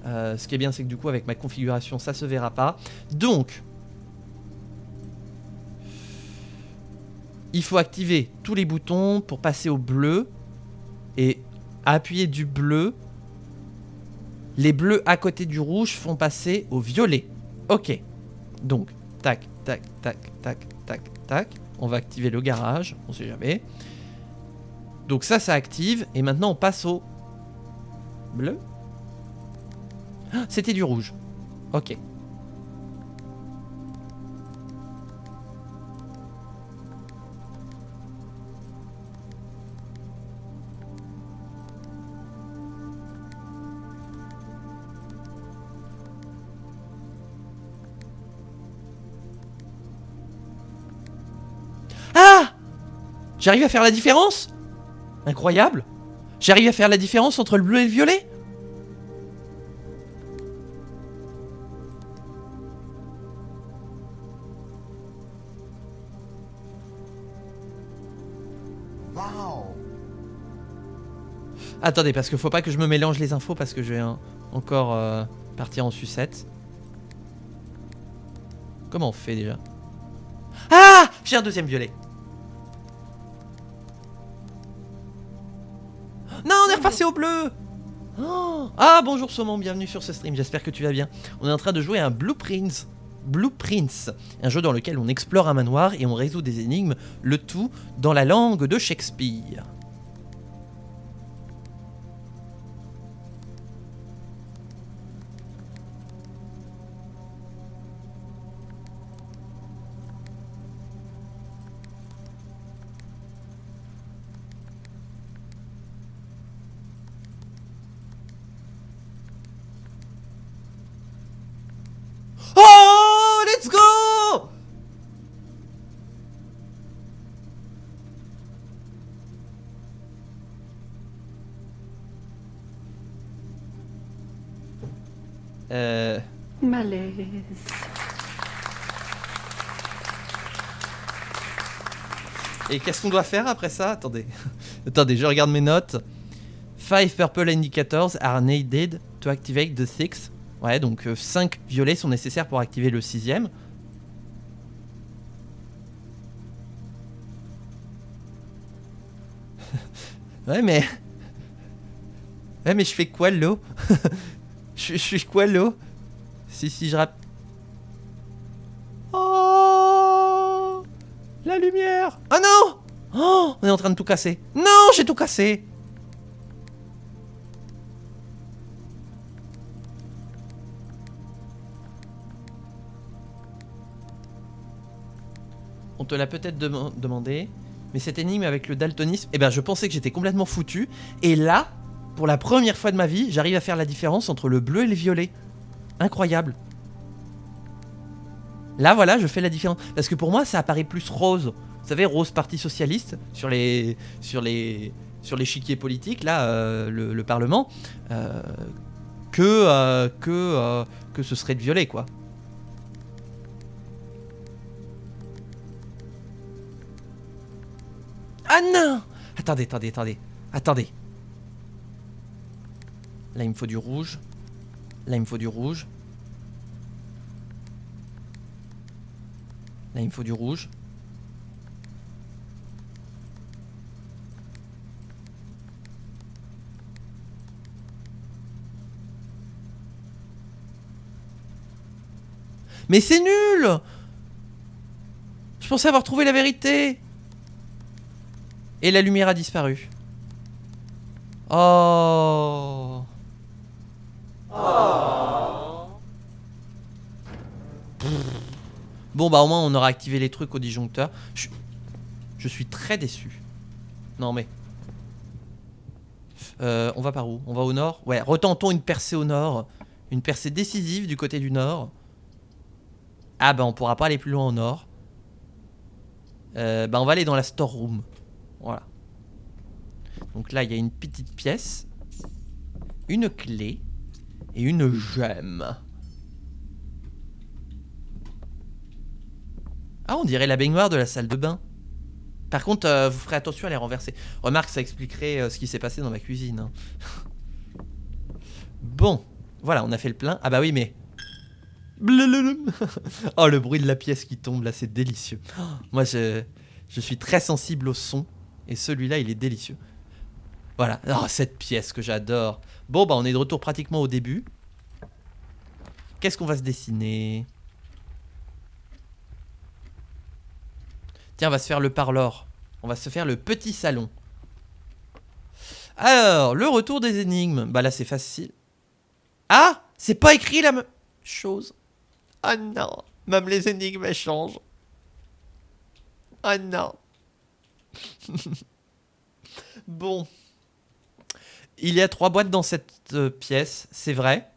Ce qui est bien, c'est que du coup, avec ma configuration, ça se verra pas. Donc, il faut activer tous les boutons pour passer au bleu. Et appuyer du bleu. Les bleus à côté du rouge font passer au violet. Ok. Donc, tac, tac, tac, tac, tac, tac. On va activer le garage, on sait jamais. Donc ça active. Et maintenant, on passe au bleu. Ah, c'était du rouge. Ok. Ah! J'arrive à faire la différence? Incroyable. J'arrive à faire la différence entre le bleu et le violet? Wow. Attendez, parce qu'il faut pas que je me mélange les infos parce que je vais encore partir en sucette. Comment on fait déjà? Ah! J'ai un deuxième violet. Non, on est repassé au bleu. Oh. Ah, bonjour Saumon, bienvenue sur ce stream, j'espère que tu vas bien. On est en train de jouer à un Blueprints, un jeu dans lequel on explore un manoir et on résout des énigmes, le tout dans la langue de Shakespeare. Malaise. Et qu'est-ce qu'on doit faire après ça? Attendez. Attendez, je regarde mes notes. 5 purple indicators are needed to activate the 6. Ouais, donc 5 violets sont nécessaires pour activer le 6ème. Ouais, mais je fais quoi l'eau? je fais quoi l'eau? Si je rappe. Oh, la lumière. Oh non. Oh, on est en train de tout casser. Non, j'ai tout cassé. On te l'a peut-être demandé, mais cette énigme avec le daltonisme, eh ben je pensais que j'étais complètement foutu. Et là, pour la première fois de ma vie, j'arrive à faire la différence entre le bleu et le violet. Incroyable. Là, voilà, je fais la différence. Parce que pour moi, ça apparaît plus rose. Vous savez, rose parti socialiste sur l'échiquier politique, là, le Parlement, que ce serait de violet, quoi. Ah non! Attendez. Là, il me faut du rouge. Là, il me faut du rouge. Là, il me faut du rouge. Mais c'est nul! Je pensais avoir trouvé la vérité. Et la lumière a disparu. Oh. Bon bah au moins on aura activé les trucs au disjoncteur. Je suis très déçu. Non mais... on va par où? On va au nord? Ouais, retentons une percée au nord. Une percée décisive du côté du nord. Ah bah on pourra pas aller plus loin au nord. Bah on va aller dans la storeroom. Voilà. Donc là il y a une petite pièce. Une clé. Et une gemme. Ah, on dirait la baignoire de la salle de bain. Par contre, vous ferez attention à les renverser. Remarque, ça expliquerait ce qui s'est passé dans ma cuisine. Hein. Bon, voilà, on a fait le plein. Ah bah oui, mais... Oh, le bruit de la pièce qui tombe, là, c'est délicieux. Oh, moi, je suis très sensible au son. Et celui-là, il est délicieux. Voilà. Oh, cette pièce que j'adore. Bon, bah, on est de retour pratiquement au début. Qu'est-ce qu'on va se dessiner? Tiens, on va se faire le parloir. On va se faire le petit salon. Alors, le retour des énigmes. Bah là, c'est facile. Ah, c'est pas écrit la même chose. Ah non, même les énigmes, elles changent. Ah non. Bon. Il y a 3 boîtes dans cette pièce, c'est vrai.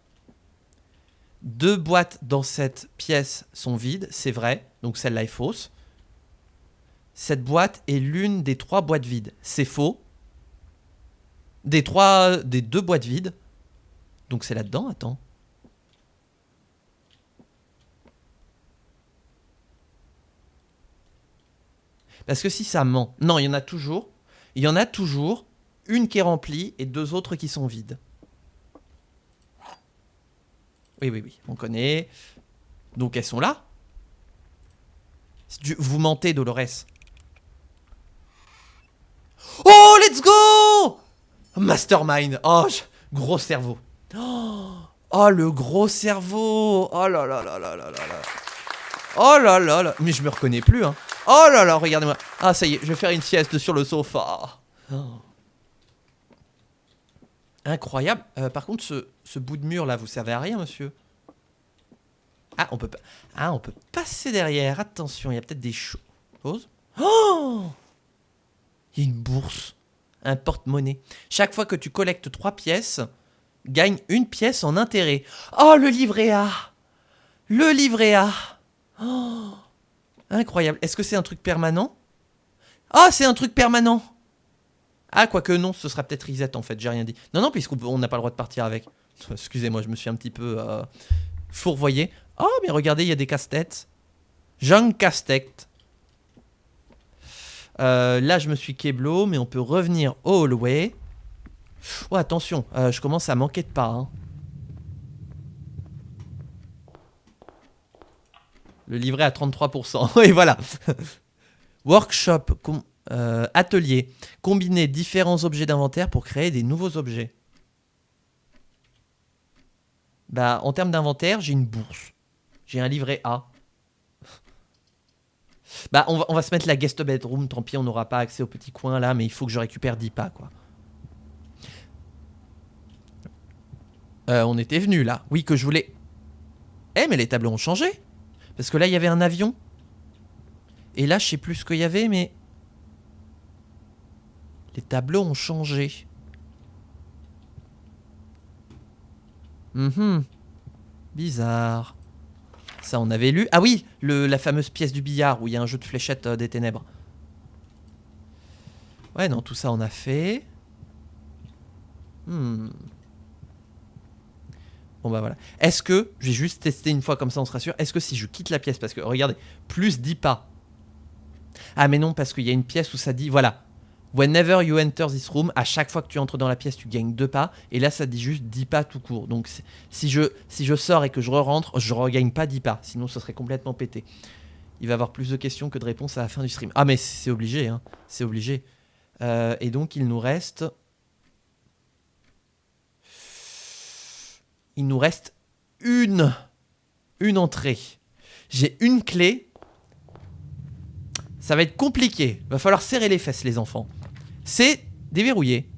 2 boîtes dans cette pièce sont vides, c'est vrai. Donc celle-là est fausse. Cette boîte est l'une des 3 boîtes vides. C'est faux. Des 2 boîtes vides. Donc c'est là-dedans, attends. Parce que si ça ment... Non, il y en a toujours. Il y en a toujours une qui est remplie et 2 autres qui sont vides. Oui, on connaît. Donc elles sont là. Vous mentez, Dolores. Oh, let's go! Mastermind. Oh, gros cerveau. Oh, le gros cerveau. Oh là là là là là là là. Oh là là là. Mais je me reconnais plus, hein. Oh là là, regardez-moi. Ah, ça y est, je vais faire une sieste sur le sofa. Oh. Incroyable. Par contre, ce bout de mur là, vous servez à rien, monsieur. Ah, on peut pas. Ah, on peut passer derrière. Attention, il y a peut-être des choses. Oh! Il y a une bourse. Un porte-monnaie. Chaque fois que tu collectes 3 pièces, gagne une pièce en intérêt. Oh, le livret A! Le livret A! Oh, incroyable. Est-ce que c'est un truc permanent? Oh, c'est un truc permanent! Ah, quoique non, ce sera peut-être reset en fait, j'ai rien dit. Non, non, puisqu'on n'a pas le droit de partir avec. Excusez-moi, je me suis un petit peu fourvoyé. Oh, mais regardez, il y a des casse-têtes. Jean casse-tête. Là, je me suis keblo, mais on peut revenir au hallway. Oh, attention, je commence à manquer de pas. Hein. Le livret à 33%. Et voilà. Workshop, atelier. Combiner différents objets d'inventaire pour créer des nouveaux objets. Bah, en termes d'inventaire, j'ai une bourse. J'ai un livret A. Bah, on va se mettre la guest bedroom. Tant pis, on n'aura pas accès au petit coin là, mais il faut que je récupère 10 pas, quoi. On était venu là. Oui, que je voulais... Eh, mais les tableaux ont changé. Parce que là, il y avait un avion. Et là, je sais plus ce qu'il y avait, mais... Les tableaux ont changé. Bizarre. Ça, on avait lu. Ah oui, la fameuse pièce du billard où il y a un jeu de fléchettes des ténèbres. Ouais, non, tout ça, on a fait. Bon, bah voilà. Est-ce que, je vais juste tester une fois comme ça, on sera sûr. Est-ce que si je quitte la pièce, parce que, regardez, plus 10 pas. Ah, mais non, parce qu'il y a une pièce où ça dit, voilà. Whenever you enter this room, à chaque fois que tu entres dans la pièce, tu gagnes 2 pas. Et là, ça dit juste 10 pas tout court. Donc, si je sors et que je re-rentre, je regagne pas 10 pas. Sinon, ce serait complètement pété. Il va y avoir plus de questions que de réponses à la fin du stream. Ah, mais c'est obligé, hein. C'est obligé. Et donc, il nous reste... Il nous reste une entrée. J'ai une clé. Ça va être compliqué. Va falloir serrer les fesses, les enfants. C'est déverrouillé.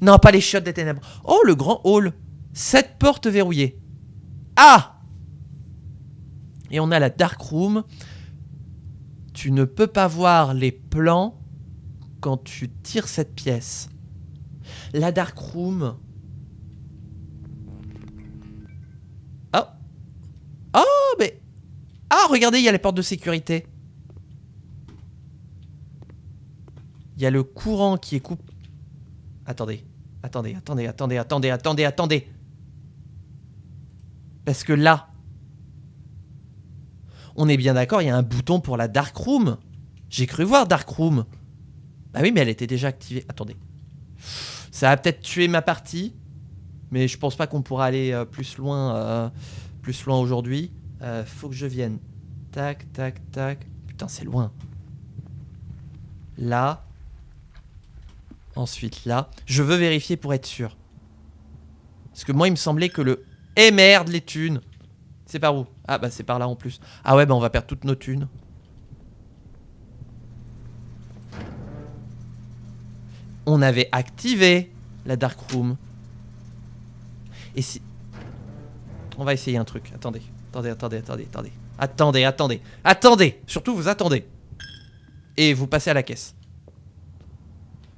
Non, pas les chiottes des ténèbres. Oh, le grand hall. 7 portes verrouillées. Ah! Et on a la dark room. Tu ne peux pas voir les plans quand tu tires cette pièce. La dark room... Oh. Oh, mais... Ah, regardez, il y a les portes de sécurité. Il y a le courant qui est coupé. Attendez. Attendez. Parce que là... On est bien d'accord, il y a un bouton pour la dark room. J'ai cru voir dark room. Bah oui, mais elle était déjà activée. Attendez. Ça va peut-être tuer ma partie. Mais je pense pas qu'on pourra aller plus loin aujourd'hui. Faut que je vienne. Tac. Putain, c'est loin. Là. Ensuite là. Je veux vérifier pour être sûr. Parce que moi, il me semblait que le... Eh merde, les thunes. C'est par où? Ah bah c'est par là en plus. Ah ouais, bah on va perdre toutes nos thunes. On avait activé la dark room. Et si... On va essayer un truc. Attendez. Attendez. Surtout, vous attendez. Et vous passez à la caisse.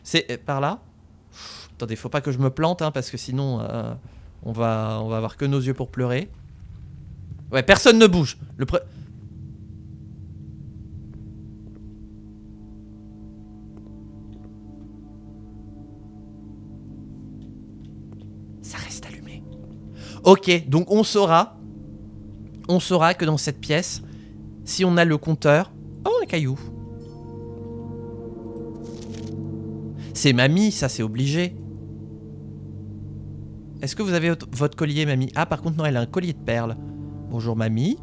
C'est par là. Attendez, faut pas que je me plante, hein, parce que sinon, on va avoir que nos yeux pour pleurer. Ouais, personne ne bouge. Ça reste allumé. Ok, donc on saura que dans cette pièce, si on a le compteur... Oh, un caillou. C'est mamie, ça c'est obligé. Est-ce que vous avez votre collier, mamie? Ah, par contre, non, elle a un collier de perles. Bonjour, mamie.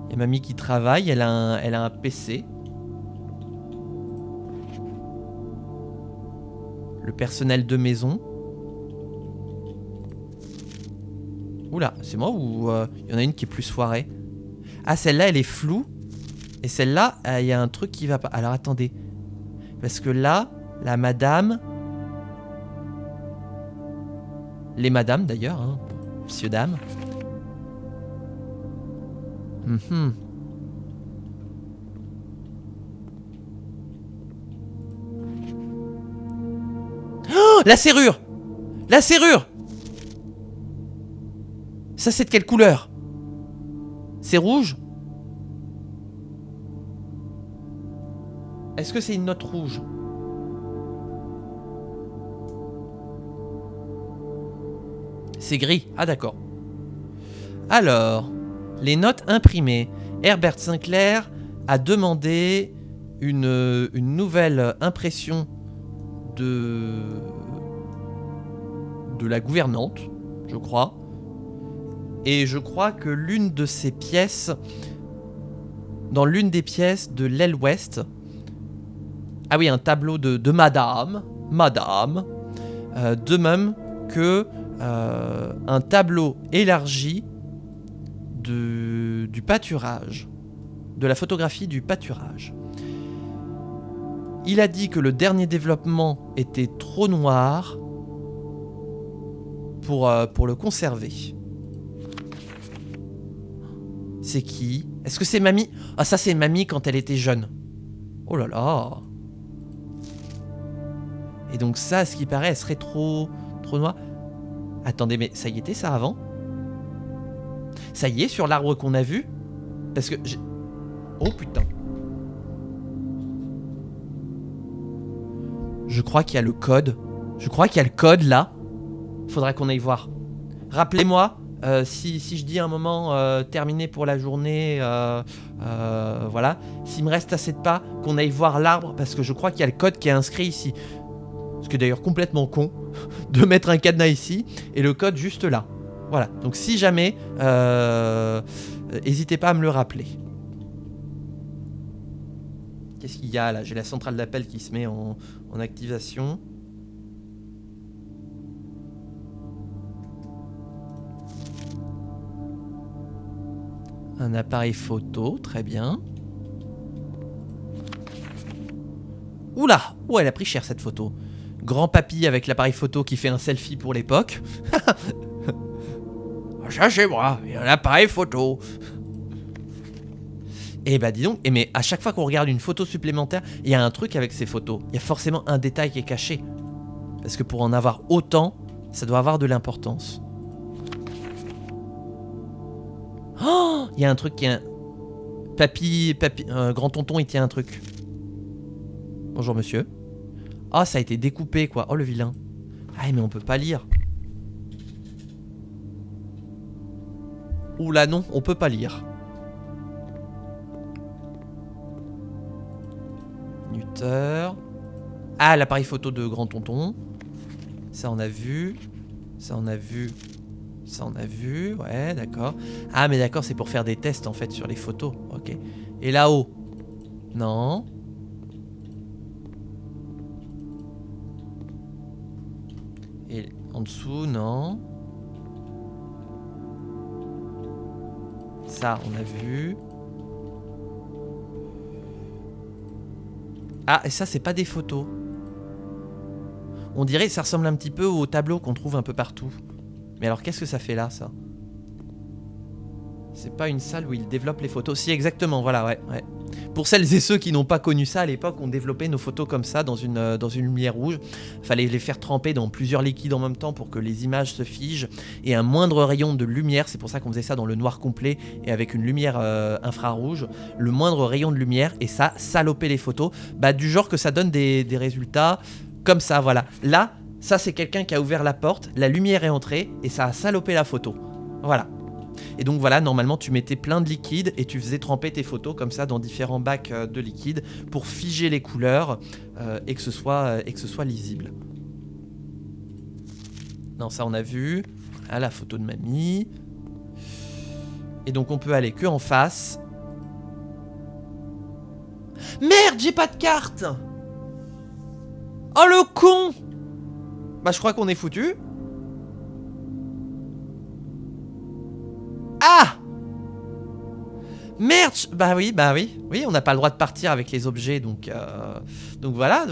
Il y a mamie qui travaille, elle a un PC. Le personnel de maison. Oula, c'est moi ou il y en a une qui est plus foirée? Ah, celle-là, elle est floue. Et celle-là, il y a un truc qui va pas. Alors, attendez. Parce que là, la madame... Les madames, d'ailleurs, hein. Monsieur, dame. Oh, la serrure! La serrure! Ça, c'est de quelle couleur? C'est rouge? Est-ce que c'est une note rouge? C'est gris. Ah d'accord. Alors, les notes imprimées. Herbert Sinclair a demandé une nouvelle impression de la gouvernante, je crois. Et je crois que l'une de ces pièces, dans l'une des pièces de l'aile ouest, ah oui, un tableau de madame, de même que un tableau élargi du pâturage, de la photographie du pâturage. Il a dit que le dernier développement était trop noir pour le conserver. C'est qui? Est-ce que c'est Mamie? Ah, ça c'est Mamie quand elle était jeune. Oh là là. Et donc ça, à ce qui paraît, elle serait trop noire. Attendez, mais ça y était ça avant? Ça y est sur l'arbre qu'on a vu? Parce que j'ai... Oh putain. Je crois qu'il y a le code. Je crois qu'il y a le code là. Faudra qu'on aille voir. Rappelez-moi si je dis un moment terminé pour la journée, voilà. S'il me reste assez de pas, qu'on aille voir l'arbre parce que je crois qu'il y a le code qui est inscrit ici. Ce qui est d'ailleurs complètement con de mettre un cadenas ici et le code juste là. Voilà. Donc si jamais, n'hésitez pas à me le rappeler. Qu'est-ce qu'il y a là? J'ai la centrale d'appel qui se met en activation. Un appareil photo, très bien. Oula! Oh, elle a pris cher cette photo. Grand papy avec l'appareil photo qui fait un selfie pour l'époque. Ça chez moi, il y a un appareil photo. Et bah dis donc, mais à chaque fois qu'on regarde une photo supplémentaire, il y a un truc avec ces photos. Il y a forcément un détail qui est caché. Parce que pour en avoir autant, ça doit avoir de l'importance. Oh, il y a un truc qui est... Papy, grand-tonton, il tient un truc. Bonjour monsieur. Ah, ça a été découpé quoi. Oh le vilain. Ah mais on peut pas lire. Oula non, on peut pas lire. Minuteur. Ah, l'appareil photo de grand-tonton. Ça on a vu. Ça on a vu. Ça on a vu. Ouais, d'accord. Ah mais d'accord, c'est pour faire des tests en fait sur les photos. Ok. Et là-haut? Non. Et en dessous, non. Ça, on a vu. Ah, et ça, c'est pas des photos. On dirait que ça ressemble un petit peu au tableau qu'on trouve un peu partout. Mais alors, qu'est-ce que ça fait là, ça? C'est pas une salle où ils développent les photos. Si, exactement, voilà, ouais. Pour celles et ceux qui n'ont pas connu ça, à l'époque, on développait nos photos comme ça, dans une lumière rouge. Fallait les faire tremper dans plusieurs liquides en même temps pour que les images se figent. Et un moindre rayon de lumière, c'est pour ça qu'on faisait ça dans le noir complet et avec une lumière infrarouge. Le moindre rayon de lumière, et ça salopait les photos. Bah, du genre que ça donne des résultats comme ça, voilà. Là, ça c'est quelqu'un qui a ouvert la porte, la lumière est entrée, et ça a salopé la photo. Voilà. Et donc voilà, normalement tu mettais plein de liquide et tu faisais tremper tes photos comme ça dans différents bacs de liquide pour figer les couleurs et que ce soit lisible. Non, ça on a vu. Ah, la photo de mamie. Et donc on peut aller que en face. Merde, j'ai pas de carte. Oh le con. Bah je crois qu'on est foutu. Ah! Merde! Bah oui. Oui, on n'a pas le droit de partir avec les objets, donc voilà,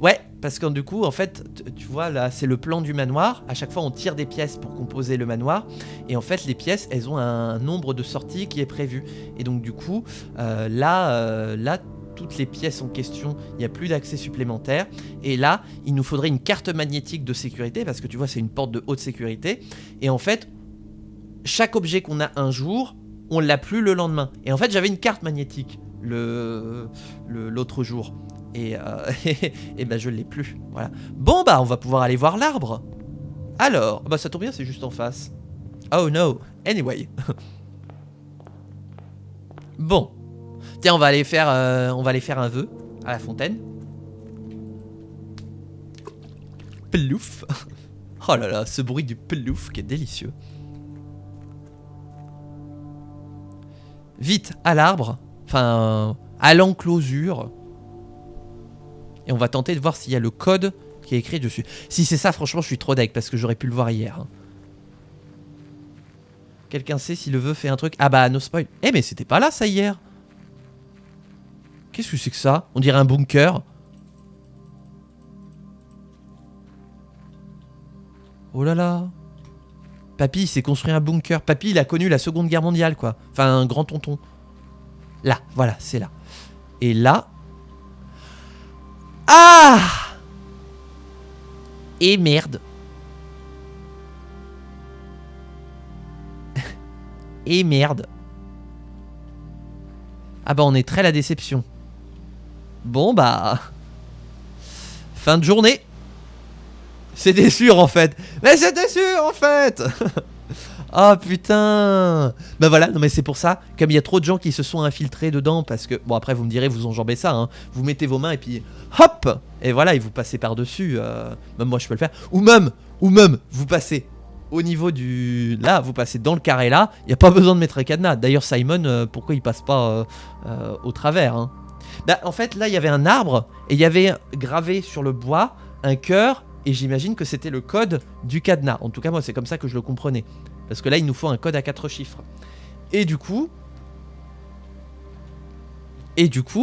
ouais, parce que du coup, en fait, tu vois, là, c'est le plan du manoir. À chaque fois, on tire des pièces pour composer le manoir. Et en fait, les pièces, elles ont un nombre de sorties qui est prévu. Et donc, du coup, là, toutes les pièces en question, il n'y a plus d'accès supplémentaire. Et là, il nous faudrait une carte magnétique de sécurité, parce que tu vois, c'est une porte de haute sécurité. Et en fait, chaque objet qu'on a un jour, on l'a plus le lendemain. Et en fait, j'avais une carte magnétique l'autre jour. Et ben, je l'ai plus. Voilà. Bon, bah, on va pouvoir aller voir l'arbre. Alors, bah ça tombe bien, c'est juste en face. Oh no. Anyway. Bon. Tiens, on va aller faire un vœu à la fontaine. Plouf. Oh là là, ce bruit du plouf qui est délicieux. Vite, à l'arbre. Enfin, à l'enclosure. Et on va tenter de voir s'il y a le code qui est écrit dessus. Si c'est ça, franchement, je suis trop deg parce que j'aurais pu le voir hier. Hein. Quelqu'un sait si le vœu fait un truc? Ah bah, no spoil. Eh mais c'était pas là ça hier. Qu'est-ce que c'est que ça? On dirait un bunker. Oh là là. Papy il s'est construit un bunker. Papy il a connu la Seconde Guerre mondiale quoi. Enfin un grand tonton. Là, voilà, c'est là. Et là... Ah! Et merde. Et merde. Ah bah on est très la déception. Bon bah... Fin de journée. C'était sûr en fait. Mais c'était sûr en fait. Oh putain. Bah voilà, non mais c'est pour ça. Comme il y a trop de gens qui se sont infiltrés dedans. Parce que, bon après vous me direz, vous enjambez ça hein. Vous mettez vos mains et puis hop. Et voilà, et vous passez par dessus. Même moi je peux le faire. Ou même, vous passez au niveau du... Là, vous passez dans le carré là. Il n'y a pas besoin de mettre un cadenas. D'ailleurs Simon, pourquoi il passe pas au travers hein. Bah en fait là il y avait un arbre. Et il y avait gravé sur le bois un cœur. Et j'imagine que c'était le code du cadenas. En tout cas moi c'est comme ça que je le comprenais. Parce que là il nous faut un code à 4 chiffres. Et du coup,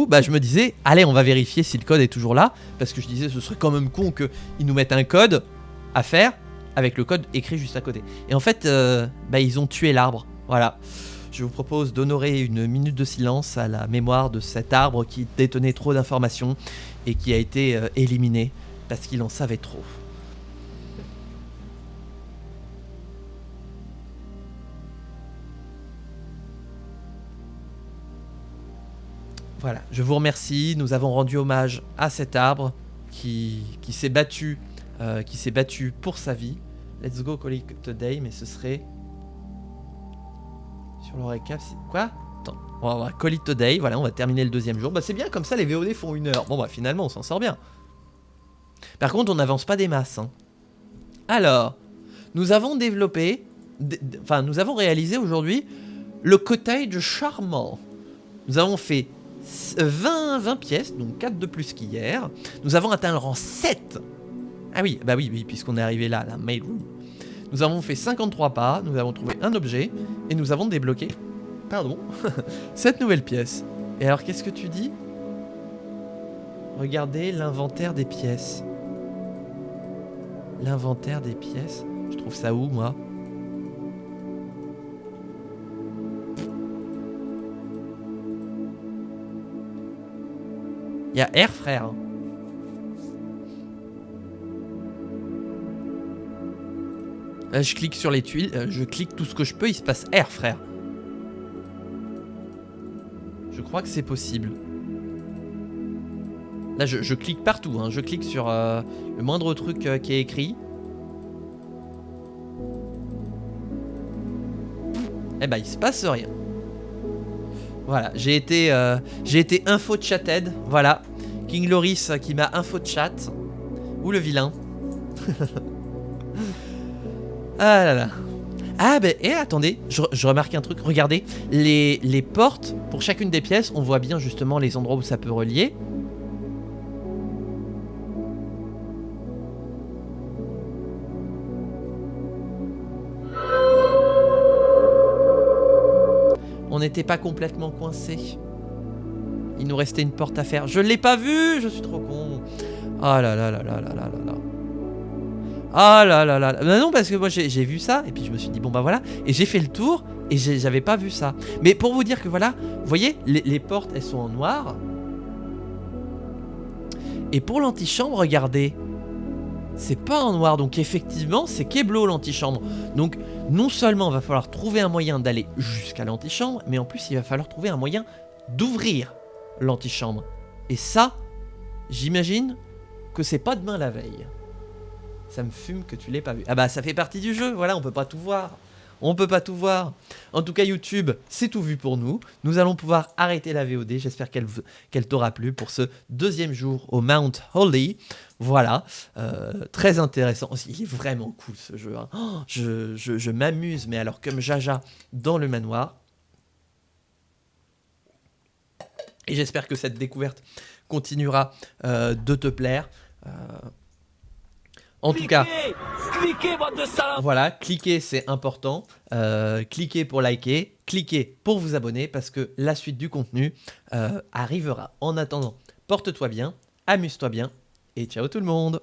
bah je me disais, allez on va vérifier si le code est toujours là. Parce que je disais ce serait quand même con qu'ils nous mettent un code à faire avec le code écrit juste à côté. Et en fait, bah ils ont tué l'arbre. Voilà. Je vous propose d'honorer une minute de silence à la mémoire de cet arbre qui détenait trop d'informations et qui a été éliminé parce qu'il en savait trop. Voilà, je vous remercie. Nous avons rendu hommage à cet arbre qui s'est battu, pour sa vie. Let's go call it a day, mais ce serait sur le récap. Quoi? Attends, on va call it a day. Voilà, on va terminer le deuxième jour. Bah c'est bien comme ça, les VOD font 1 heure. Bon bah finalement, on s'en sort bien. Par contre, on n'avance pas des masses. Hein. Alors, nous avons développé, nous avons réalisé aujourd'hui le cottage charmant. Nous avons fait 20 pièces, donc 4 de plus qu'hier. Nous avons atteint le rang 7. Ah oui, bah oui, puisqu'on est arrivé là, la mail room. Nous avons fait 53 pas, nous avons trouvé un objet, et nous avons débloqué, 7 nouvelles pièces. Et alors, qu'est-ce que tu dis? Regardez l'inventaire des pièces. L'inventaire des pièces, je trouve ça où, moi? Il y a R, frère. Là, je clique sur les tuiles, je clique tout ce que je peux, il se passe R, frère. Je crois que c'est possible. Là, je clique partout, hein. Je clique sur le moindre truc qui est écrit. Eh ben, il se passe rien. Voilà, j'ai été info-chatted. Voilà, King Loris qui m'a info-chat. Ou le vilain. Ah là là. Ah ben, et attendez, je remarque un truc. Regardez, les portes, pour chacune des pièces, on voit bien justement les endroits où ça peut relier. On n'était pas complètement coincé. Il nous restait une porte à faire. Je l'ai pas vu, je suis trop con. Ah là là là là là là là. Ah là là là. Non, parce que moi j'ai vu ça et puis je me suis dit bon bah voilà. Et j'ai fait le tour et j'avais pas vu ça. Mais pour vous dire que voilà, vous voyez, les portes elles sont en noir. Et pour l'antichambre, regardez. C'est pas en noir, donc effectivement c'est Keblo l'antichambre. Donc non seulement il va falloir trouver un moyen d'aller jusqu'à l'antichambre, mais en plus il va falloir trouver un moyen d'ouvrir l'antichambre. Et ça, j'imagine que c'est pas demain la veille. Ça me fume que tu l'aies pas vu. Ah bah ça fait partie du jeu, voilà, on peut pas tout voir. On peut pas tout voir. En tout cas, YouTube, c'est tout vu pour nous. Nous allons pouvoir arrêter la VOD. J'espère qu'elle t'aura plu pour ce deuxième jour au Mount Holly. Voilà, très intéressant. Il est vraiment cool ce jeu. Hein. Oh, je m'amuse, mais alors comme Jaja dans le manoir. Et j'espère que cette découverte continuera de te plaire. En tout cas, cliquez, bande de salopes. Voilà, cliquez, c'est important. Cliquez pour liker, cliquez pour vous abonner parce que la suite du contenu arrivera. En attendant, porte-toi bien, amuse-toi bien et ciao tout le monde.